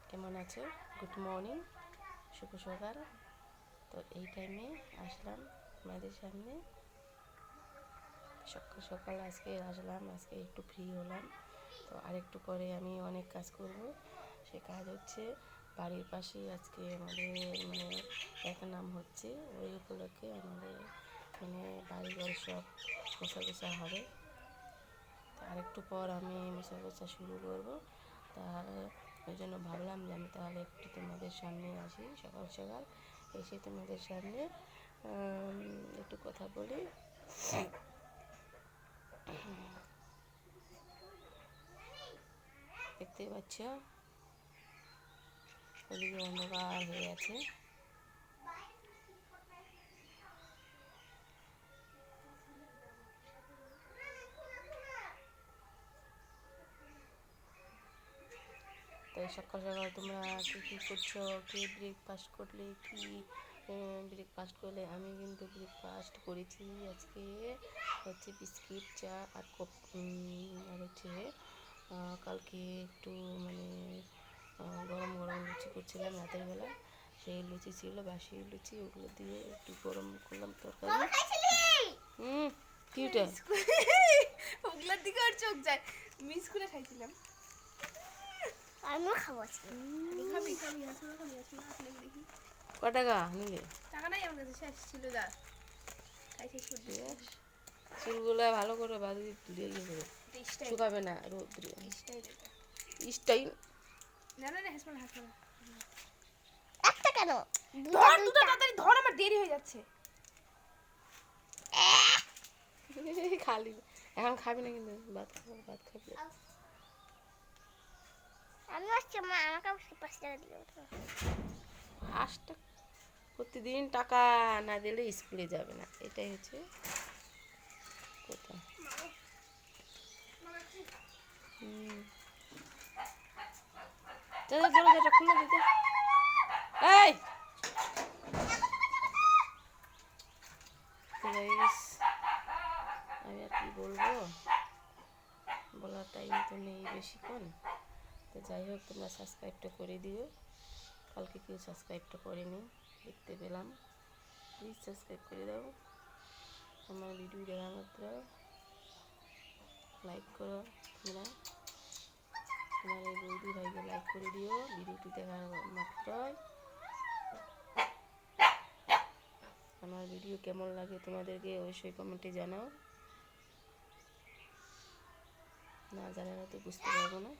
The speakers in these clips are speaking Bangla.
কেমন আছো? গুড মর্নিং, শুভ সকাল। তো এই টাইমে আসলাম তোমাদের সামনে। সকাল সকাল আজকে আসলাম, আজকে একটু ফ্রি হলাম। তো আরেকটু পরে আমি অনেক কাজ করব। সে কাজ হচ্ছে বাড়ির পাশে আজকে আমাদের এক নাম হচ্ছে, ওই উপলক্ষে আমাদের বাড়িঘর সব মোছা গোছা হবে। তো আরেকটু পর আমি মোছা গোছা শুরু করব। তার ওই জন্য ভাবলাম যে আমি তাহলে একটু তোমাদের সামনে আসি, সকাল সকাল এসে তোমাদের সামনে একটু কথা বলি। দেখতে পাচ্ছ ওদিকে অন্ধকার হয়ে আছে। তো সকাল সকাল তোমরা কী কী করছো, কি ব্রেকফাস্ট করলে, কি ব্রেকফাস্ট করলে? আমি কিন্তু ব্রেকফাস্ট করেছি আজকে হচ্ছে বিস্কিট, চা আর আর হচ্ছে কালকে একটু গরম গরম লুচি করছিলাম রাতের বেলা। সেই লুচি ছিল, বাসি লুচি, ওগুলো দিয়ে একটু গরম করলাম তরকারি। কি ওটা? ওগুলোর দিকে আর চোখ যায়। মিস করে খাইছিলাম। আমিও খাবো। খাবি খাবি আসলে খাবি আসলে আসলে দেখি। ক টাকা নিলে? টাকা নাই আমার কাছে, শেষ ছিল যা খাইছে সর্দি। চুলগুলো ভালো করে বাঁধি দিয়ে ইয়ে করে শুকাবে না রোদ্রে। স্টাইল না না না, হাসপাতাল হাসপাতাল একটা কেন? ধর দুটো তাড়াতাড়ি ধর, আমার দেরি হয়ে যাচ্ছে। খালি এখন খাবি না কিন্তু ভাত খাবি, ভাত খাবি। আমি আসছি, মা আমাকে 5 টাকা দিল। 5 টাকা প্রতিদিন টাকা না দিলে স্কুলে যাবে না, এটাই হচ্ছে কথা। দরজাটা খুলে দিতে। এই আমি আর কি বলবো, বলার টাইম তো নেই বেশিক্ষণ। তো যাই হোক, তোমরা সাবস্ক্রাইবটা করে দিও। কালকে কেউ সাবস্ক্রাইবটা করেনি, দেখতে পেলাম। প্লিজ সাবস্ক্রাইব করে দাও। আমার ভিডিও দেখা মাত্র লাইক করো। তোমরা আমার এই বৌদি ভাইকে লাইক করে দিও ভিডিওটি দেখার মাত্রই। আমার ভিডিও কেমন লাগে তোমাদেরকে অবশ্যই কমেন্টে জানাও। না জানালে তো বুঝতে পারবো না।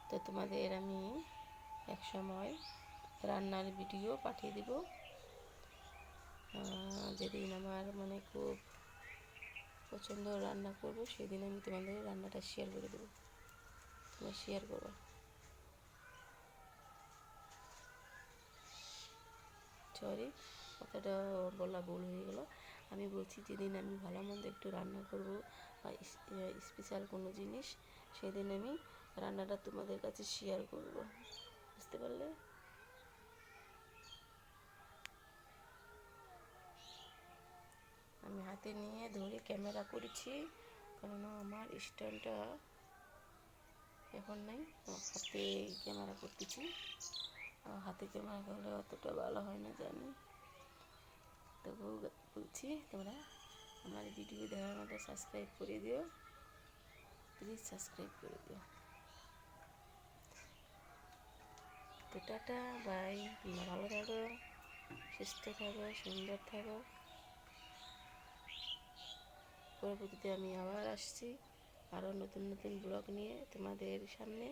তো তোমাদের আমি এক সময় রান্নার ভিডিও পাঠিয়ে দেব। যেদিন আমার খুব পছন্দ রান্না করব, সেদিন আমি তোমাদের রান্নাটা শেয়ার করে দেবো। তোমরা শেয়ার করো। সরি, কথাটা বলা ভুল হয়ে গেল। আমি বলছি যেদিন আমি ভালো মন্দ একটু রান্না করব বা স্পেশাল কোনো জিনিস, সেদিন আমি রান্নাটা তোমাদের কাছে শেয়ার করব। বুঝতে পারলে? আমি হাতে নিয়ে ধরে ক্যামেরা করেছি, কেননা আমার স্ট্যান্ডটা এখন নাই, হাতে ক্যামেরা করতেছি। হাতে ক্যামেরা করলে অতটা ভালো হয় না জানি, তবু বলছি তোমরা আমার ভিডিও দেখার মতো সাবস্ক্রাইব করে দিও, প্লিজ সাবস্ক্রাইব করে দিও। তো টাটা, বাই। তোমরা ভালো থাকো, সুস্থ থাকো, সুন্দর থাকো। পরবর্তীতে আমি আবার আসছি আরও নতুন নতুন ব্লগ নিয়ে তোমাদের সামনে।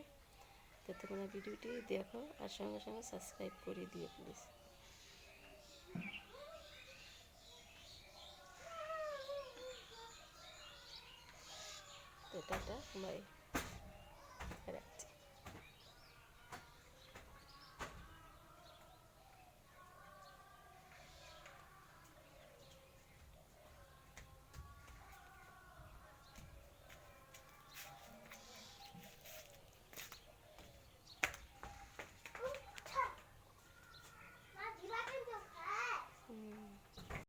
তো তোমরা ভিডিওটি দেখো আর সঙ্গে সঙ্গে সাবস্ক্রাইব করে দিও প্লিজ। তো টাটা, বাই।